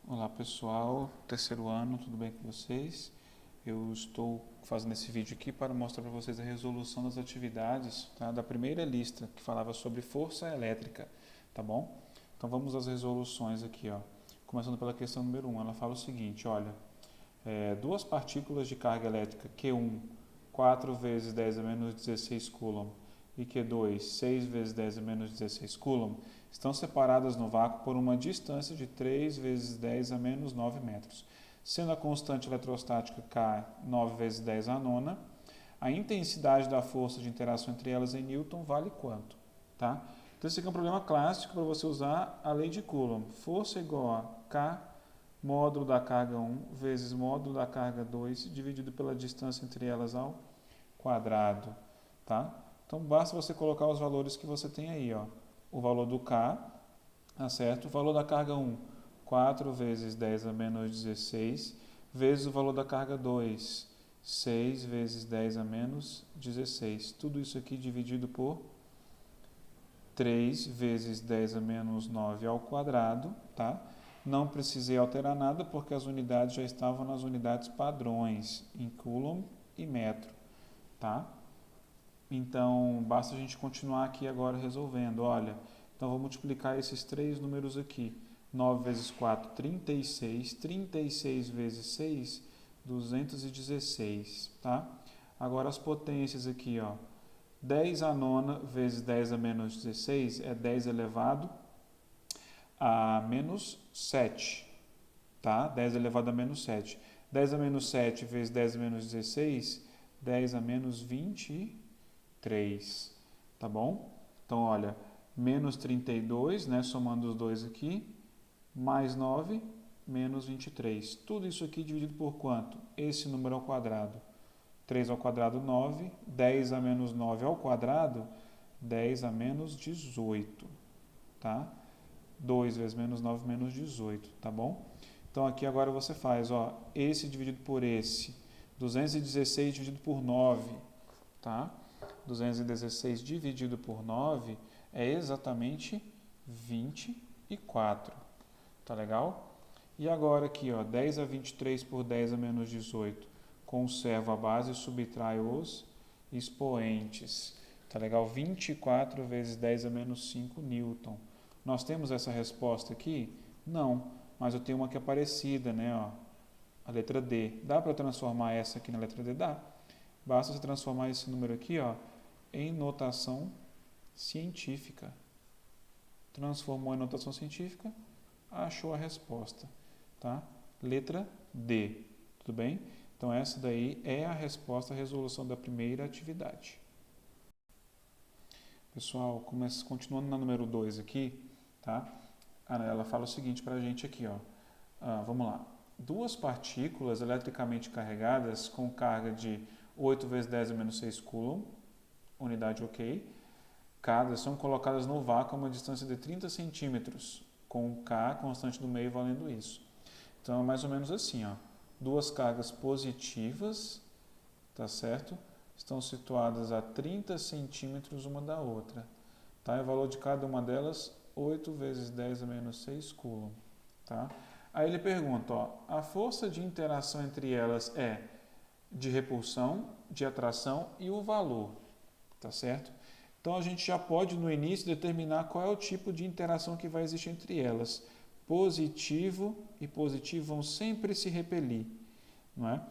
Olá pessoal, terceiro ano, tudo bem com vocês? Eu estou fazendo esse vídeo aqui para mostrar para vocês a resolução das atividades, tá? Da primeira lista que falava sobre força elétrica, tá bom? Então vamos às resoluções aqui, ó. Começando pela questão número 1, ela fala o seguinte, olha, duas partículas de carga elétrica Q1, 4 vezes 10 a menos 16 coulomb, e Q2, 6 vezes 10 a menos 16 coulomb, estão separadas no vácuo por uma distância de 3 vezes 10 a menos 9 metros. Sendo a constante eletrostática K 9 vezes 10 a nona, a intensidade da força de interação entre elas em Newton vale quanto? Tá? Então esse aqui é um problema clássico para você usar a lei de Coulomb. Força igual a K módulo da carga 1 vezes módulo da carga 2 dividido pela distância entre elas ao quadrado. Tá? Então basta você colocar os valores que você tem aí, ó. O valor do K, tá certo? O valor da carga 1, 4 vezes 10 a menos 16, vezes o valor da carga 2, 6 vezes 10 a menos 16. Tudo isso aqui dividido por 3 vezes 10 a menos 9 ao quadrado, tá? Não precisei alterar nada porque as unidades já estavam nas unidades padrões, em coulomb e metro, tá? Então, basta a gente continuar aqui agora resolvendo. Olha, então vou multiplicar esses três números aqui. 9 vezes 4, 36. 36 vezes 6, 216, tá? Agora as potências aqui, ó. 10 a nona vezes 10 a menos 16 é 10 elevado a menos 7, tá? 10 elevado a menos 7. 10 a menos 7 vezes 10 a menos 16, 10 a menos 23, tá bom? Então, olha, menos 32, né, somando os dois aqui, mais 9, menos 23. Tudo isso aqui dividido por quanto? Esse número ao quadrado. 3 ao quadrado, 9. 10 a menos 9 ao quadrado, 10 a menos 18, tá? 2 vezes menos 9, menos 18, tá bom? Então, aqui agora você faz, ó, esse dividido por esse. 216 dividido por 9, tá? 216 dividido por 9 é exatamente 24. Tá legal? E agora aqui, ó, 10 a 23 por 10 a menos 18. Conservo a base e subtrai os expoentes. Tá legal? 24 vezes 10 a menos 5 newton. Nós temos essa resposta aqui? Não, mas eu tenho uma que é parecida, né? Ó, a letra D. Dá para transformar essa aqui na letra D? Dá. Basta você transformar esse número aqui, ó, em notação científica. Transformou em notação científica, achou a resposta, tá? Letra D, tudo bem? Então essa daí é a resposta à resolução da primeira atividade. Pessoal, continuando na número 2 aqui, tá? Ela fala o seguinte para a gente aqui, ó. Vamos lá. Duas partículas eletricamente carregadas com carga de 8 vezes 10 a menos 6 coulomb, unidade ok, cada são colocadas no vácuo a uma distância de 30 centímetros, com o K constante do meio valendo isso. Então é mais ou menos assim, ó. Duas cargas positivas, tá certo? Estão situadas a 30 centímetros uma da outra. Tá? E o valor de cada uma delas, 8 vezes 10 a menos 6 coulomb. Tá? Aí ele pergunta, ó, a força de interação entre elas é de repulsão, de atração e o valor, tá certo? Então a gente já pode no início determinar qual é o tipo de interação que vai existir entre elas. Positivo e positivo vão sempre se repelir, não é?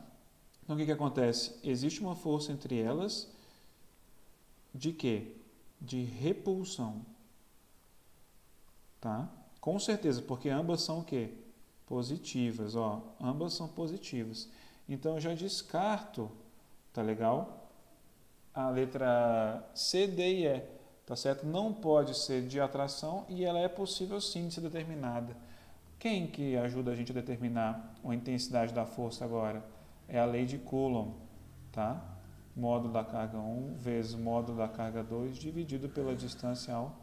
Então o que acontece? Existe uma força entre elas de quê? De repulsão, tá? Com certeza, porque ambas são o quê? Positivas, ó, ambas são positivas. Então eu já descarto, tá legal? A letra C, D e E, tá certo? Não pode ser de atração e ela é possível sim de ser determinada. Quem que ajuda a gente a determinar a intensidade da força agora? É a lei de Coulomb, tá? Módulo da carga 1 vezes módulo da carga 2 dividido pela distância ao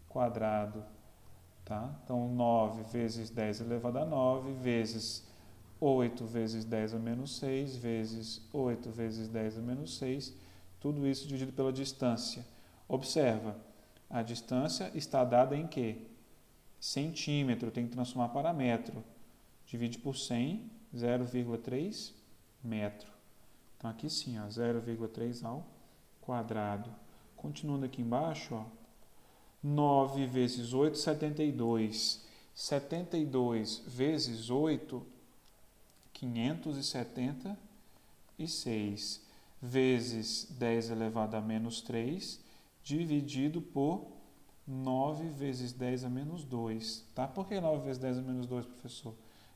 quadrado, tá? Então, 9 vezes 10 elevado a 9 vezes 8 vezes 10 a menos 6 vezes 8 vezes 10 a menos 6, tudo isso dividido pela distância. Observa, a distância está dada em quê? Centímetro, tem que transformar para metro. divide por 100, 0,3 metro. Então, aqui sim, ó, 0,3 ao quadrado. Continuando aqui embaixo, ó, 9 vezes 8, 72. 72 vezes 8, 576. Vezes 10 elevado a menos 3, dividido por 9 vezes 10 a menos 2. Tá? Por que 9 vezes 10 a menos 2, professor?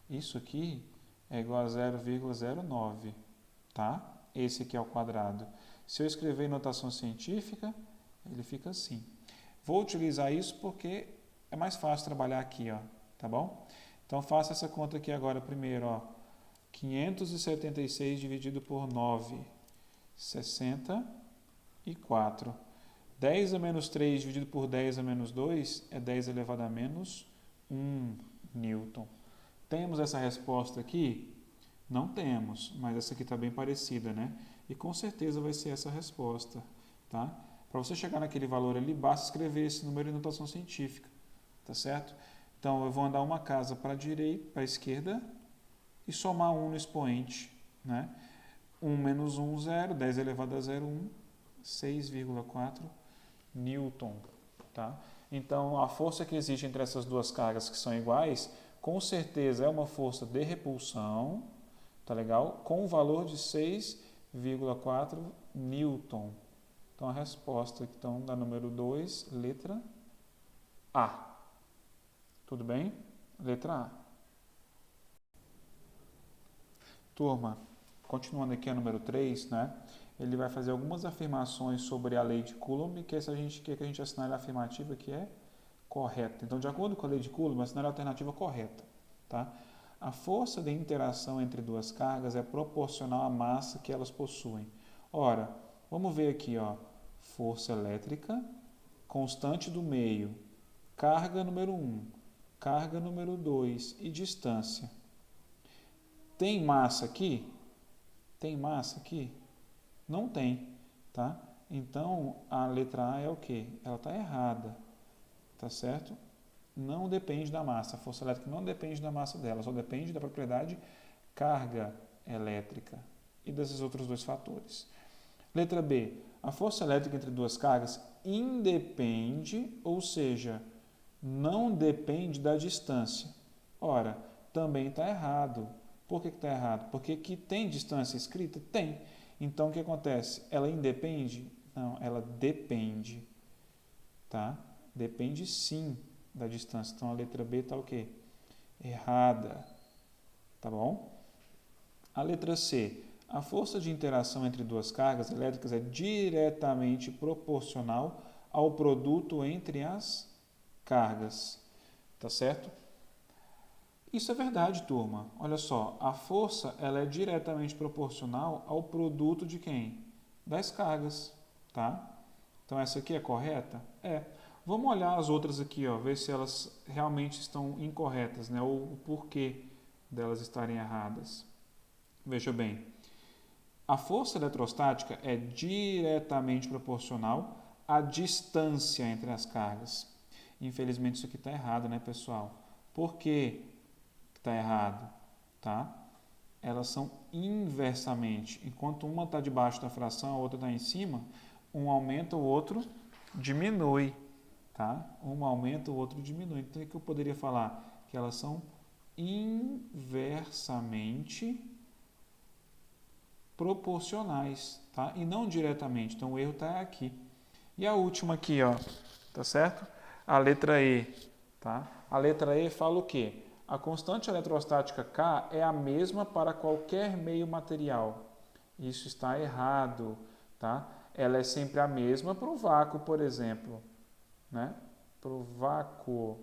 Isso aqui é igual a 0,09. Tá? Esse aqui é o quadrado. Se eu escrever em notação científica, ele fica assim. Vou utilizar isso porque é mais fácil trabalhar aqui, ó, tá bom? Então, faça essa conta aqui agora primeiro, ó. 576 dividido por 9, 64. 10 a menos 3 dividido por 10 a menos 2 é 10 elevado a menos 1 newton. Temos essa resposta aqui? Não temos, mas essa aqui está bem parecida, né? E com certeza vai ser essa resposta, tá? Para você chegar naquele valor ali, basta escrever esse número em notação científica, tá certo? Então, eu vou andar uma casa para a direita, para a esquerda e somar 1 no expoente, né? 1 menos 1, 0, 10 elevado a 0, 1, 6,4 newton, tá? Então, a força que existe entre essas duas cargas que são iguais, com certeza é uma força de repulsão, tá legal? Com o valor de 6,4 newton. Então, a resposta então, da número 2, letra A. Tudo bem? Letra A. Turma, continuando aqui a número 3, né? Ele vai fazer algumas afirmações sobre a lei de Coulomb, que se a gente quer que a gente assinale a afirmativa que é correta. Então, de acordo com a lei de Coulomb, assinale a alternativa correta, tá? A força de interação entre duas cargas é proporcional à massa que elas possuem. Ora, vamos ver aqui, ó, força elétrica, constante do meio, carga número 1, carga número 2 e distância. Tem massa aqui? Tem massa aqui? Não tem, tá? Então, a letra A é o quê? Ela está errada, tá certo? Não depende da massa. A força elétrica não depende da massa dela, só depende da propriedade carga elétrica e desses outros dois fatores. Letra B. A força elétrica entre duas cargas independe, ou seja, não depende da distância. Ora, também está errado. Por que está errado? Porque aqui tem distância escrita? Tem. Então, o que acontece? Ela independe? Não, ela depende. Tá? Depende sim da distância. Então, a letra B está o quê? Errada. Tá bom? A letra C. A força de interação entre duas cargas elétricas é diretamente proporcional ao produto entre as cargas. Tá certo? Isso é verdade, turma. Olha só, a força ela é diretamente proporcional ao produto de quem? Das cargas, tá? Então essa aqui é correta? É. Vamos olhar as outras aqui, ó, ver se elas realmente estão incorretas, né? Ou o porquê delas estarem erradas. Veja bem, a força eletrostática é diretamente proporcional à distância entre as cargas. Infelizmente isso aqui está errado, né, pessoal? Por quê? Está errado, tá? Elas são inversamente. Enquanto uma está debaixo da fração, a outra está em cima, um aumenta, o outro diminui, tá? Um aumenta, o outro diminui. Então, o que eu poderia falar? Que elas são inversamente proporcionais, tá? E não diretamente. Então, o erro está aqui. E a última aqui, ó, tá certo? A letra E, tá? A letra E fala o quê? A constante eletrostática K é a mesma para qualquer meio material. Isso está errado, tá? Ela é sempre a mesma para o vácuo, por exemplo, né? Para o vácuo,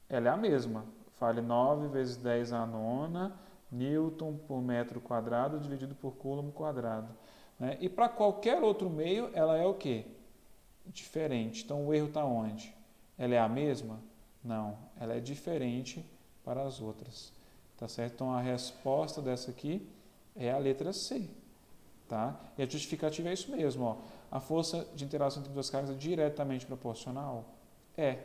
ela é a mesma. Fale 9 vezes 10 a nona newton por metro quadrado dividido por coulomb quadrado, né? E para qualquer outro meio, ela é o quê? Diferente. Então, o erro está onde? Ela é a mesma? Não, ela é diferente para as outras, tá certo? Então, a resposta dessa aqui é a letra C, tá? E a justificativa é isso mesmo, ó. A força de interação entre duas cargas é diretamente proporcional? É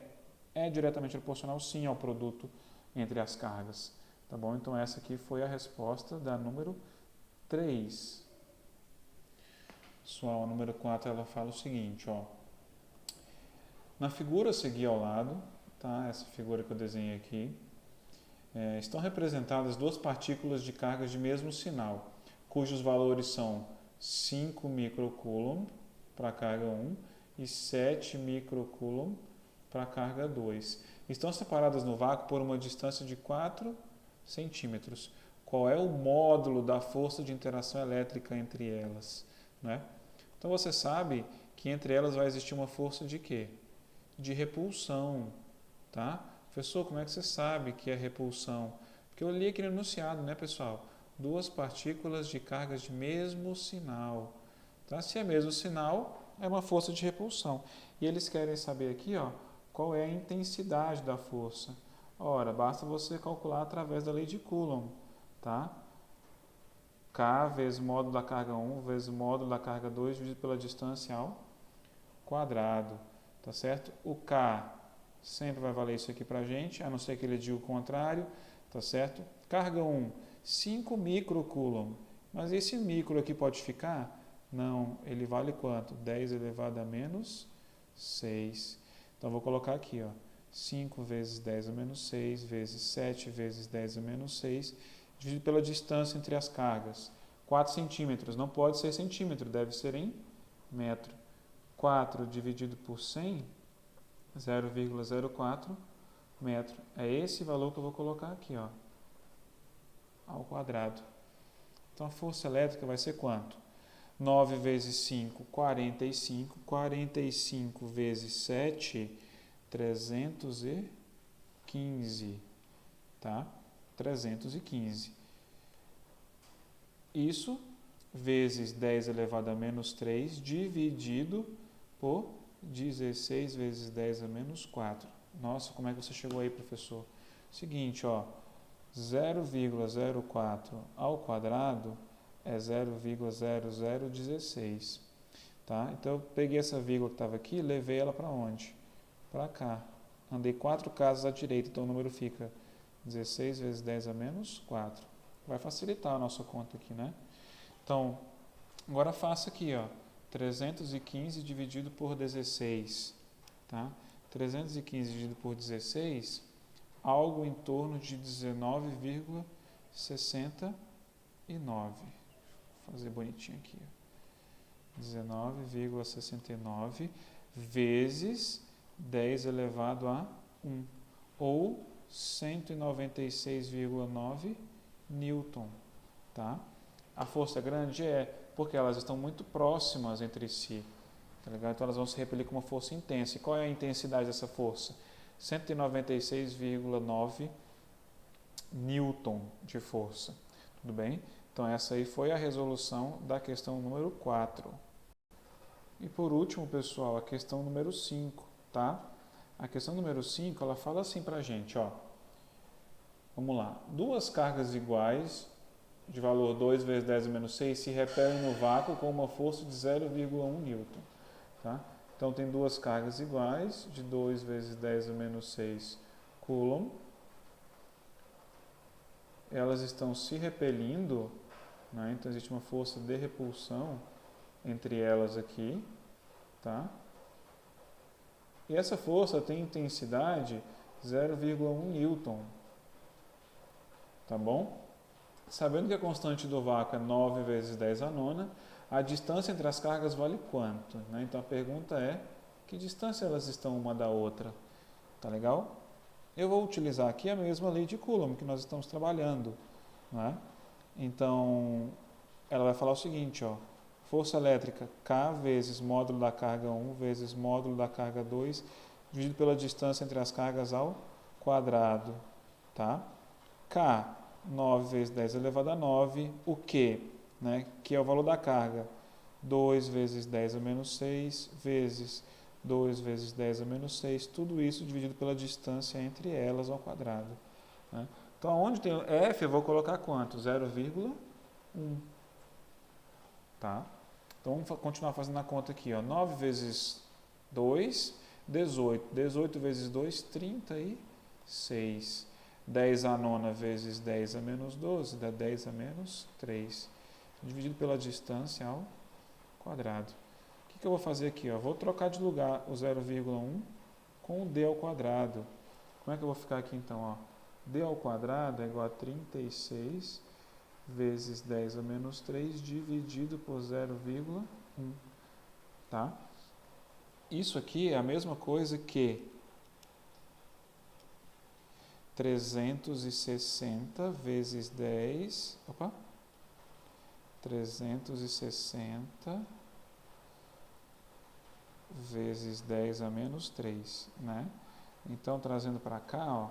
diretamente proporcional sim ao produto entre as cargas, Tá bom? Então essa aqui foi a resposta da número 3. Pessoal, a número 4 ela fala o seguinte, ó. Na figura a seguir ao lado, tá? Essa figura que eu desenhei aqui, estão representadas duas partículas de cargas de mesmo sinal, cujos valores são 5 microcoulomb para a carga 1 e 7 microcoulomb para a carga 2. Estão separadas no vácuo por uma distância de 4 centímetros. Qual é o módulo da força de interação elétrica entre elas? Né? Então você sabe que entre elas vai existir uma força de quê? De repulsão. Tá? Professor, como é que você sabe que é repulsão? Porque eu li aqui no enunciado, né, pessoal? Duas partículas de cargas de mesmo sinal. Tá? Se é mesmo sinal, é uma força de repulsão. E eles querem saber aqui, ó, qual é a intensidade da força. Ora, basta você calcular através da lei de Coulomb. Tá? K vezes módulo da carga 1 vezes módulo da carga 2 dividido pela distância ao quadrado. Tá certo? O K sempre vai valer isso aqui para a gente, a não ser que ele diga o contrário. Tá certo? Carga 1, 5 microcoulomb. Mas esse micro aqui pode ficar? Não, ele vale quanto? 10 elevado a menos 6. Então, vou colocar aqui, ó, 5 vezes 10 a menos 6 vezes 7 vezes 10 a menos 6, dividido pela distância entre as cargas. 4 centímetros, não pode ser centímetro, deve ser em metro. 4 dividido por 100, 0,04 metro. É esse valor que eu vou colocar aqui, ó, ao quadrado. Então, a força elétrica vai ser quanto? 9 vezes 5, 45. 45 vezes 7, 315. Tá? 315. Isso vezes 10 elevado a menos 3 dividido por 16 vezes 10 a menos 4. Nossa, como é que você chegou aí, professor? Seguinte, ó, 0,04 ao quadrado é 0,0016. Tá? Então, eu peguei essa vírgula que estava aqui e levei ela para onde? Para cá. Andei 4 casas à direita, então o número fica 16 vezes 10 a menos 4. Vai facilitar a nossa conta aqui, né? Então, agora faça aqui, ó, 315 dividido por 16. Tá? 315 dividido por 16, algo em torno de 19,69. Vou fazer bonitinho aqui. 19,69 vezes 10 elevado a 1, ou 196,9 newton. Tá? A força grande é porque elas estão muito próximas entre si. Tá legal? Então elas vão se repelir com uma força intensa. E qual é a intensidade dessa força? 196,9 newton de força. Tudo bem? Então essa aí foi a resolução da questão número 4. E por último, pessoal, a questão número 5, tá? A questão número 5, ela fala assim pra gente, ó. Vamos lá. Duas cargas iguais, de valor 2 vezes 10 a menos 6, se repelem no vácuo com uma força de 0,1 newton. Tá? Então, tem duas cargas iguais, de 2 vezes 10 a menos 6 coulomb. Elas estão se repelindo, né? Então, existe uma força de repulsão entre elas aqui. Tá? E essa força tem intensidade 0,1 newton. Tá bom? Sabendo que a constante do vácuo é 9 vezes 10 a nona, a distância entre as cargas vale quanto? Né? Então a pergunta é, que distância elas estão uma da outra? Tá legal? Eu vou utilizar aqui a mesma lei de Coulomb que nós estamos trabalhando. Né? Então, ela vai falar o seguinte, ó, força elétrica K vezes módulo da carga 1 vezes módulo da carga 2 dividido pela distância entre as cargas ao quadrado. Tá? K, 9 vezes 10 elevado a 9, o Q, né, que é o valor da carga, 2 vezes 10 a menos 6, vezes 2 vezes 10 a menos 6, tudo isso dividido pela distância entre elas ao quadrado. Né? Então, onde tem F, eu vou colocar quanto? 0,1. Tá? Então, vamos continuar fazendo a conta aqui. Ó. 9 vezes 2, 18. 18 vezes 2, 36. 10 a nona vezes 10 a menos 12 dá 10 a menos 3. Dividido pela distância ao quadrado. O que eu vou fazer aqui? Ó? Vou trocar de lugar o 0,1 com o d ao quadrado. Como é que eu vou ficar aqui então? Ó? D ao quadrado é igual a 36 vezes 10 a menos 3 dividido por 0,1. Tá? Isso aqui é a mesma coisa que 360 vezes 10... 360 vezes 10 a menos 3, né? Então, trazendo para cá, ó,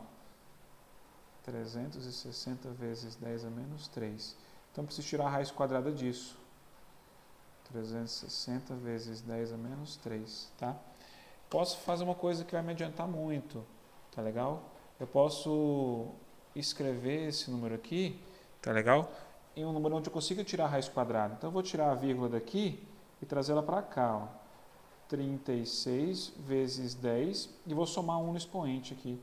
360 vezes 10 a menos 3. Então, preciso tirar a raiz quadrada disso. 360 vezes 10 a menos 3, tá? Posso fazer uma coisa que vai me adiantar muito, tá legal? Eu posso escrever esse número aqui, tá legal? Em um número onde eu consiga tirar a raiz quadrada. Então, eu vou tirar a vírgula daqui e trazê-la para cá, ó. 36 vezes 10, e vou somar um no expoente aqui,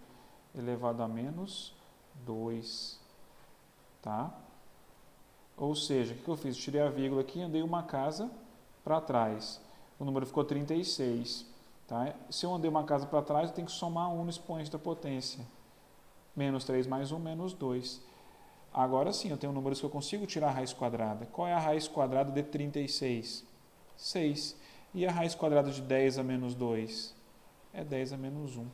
elevado a menos 2, tá? Ou seja, o que eu fiz? Tirei a vírgula aqui e andei uma casa para trás. O número ficou 36, tá? Se eu andei uma casa para trás, eu tenho que somar 1 no expoente da potência. Menos 3 mais 1, menos 2. Agora sim, eu tenho números que eu consigo tirar a raiz quadrada. Qual é a raiz quadrada de 36? 6. E a raiz quadrada de 10 a menos 2? É 10 a menos 1.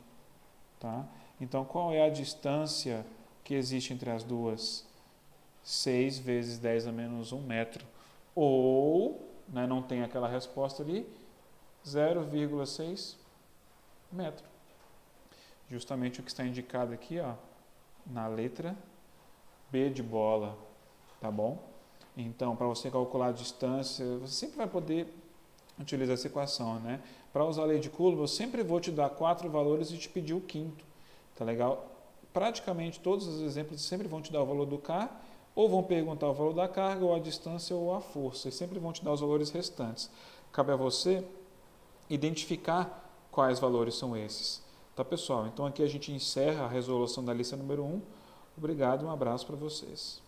Tá? Então, qual é a distância que existe entre as duas? 6 vezes 10 a menos 1 metro. Ou, né, não tem aquela resposta ali, 0,6 metro. Justamente o que está indicado aqui, ó, na letra B de bola. Tá bom? Então, para você calcular a distância, você sempre vai poder utilizar essa equação, né? Para usar a lei de Coulomb, eu sempre vou te dar 4 valores e te pedir o quinto, tá legal? Praticamente todos os exemplos sempre vão te dar o valor do K, ou vão perguntar o valor da carga, ou a distância, ou a força, e sempre vão te dar os valores restantes. Cabe a você identificar quais valores são esses. Tá, pessoal? Então aqui a gente encerra a resolução da lista número 1. Obrigado e um abraço para vocês.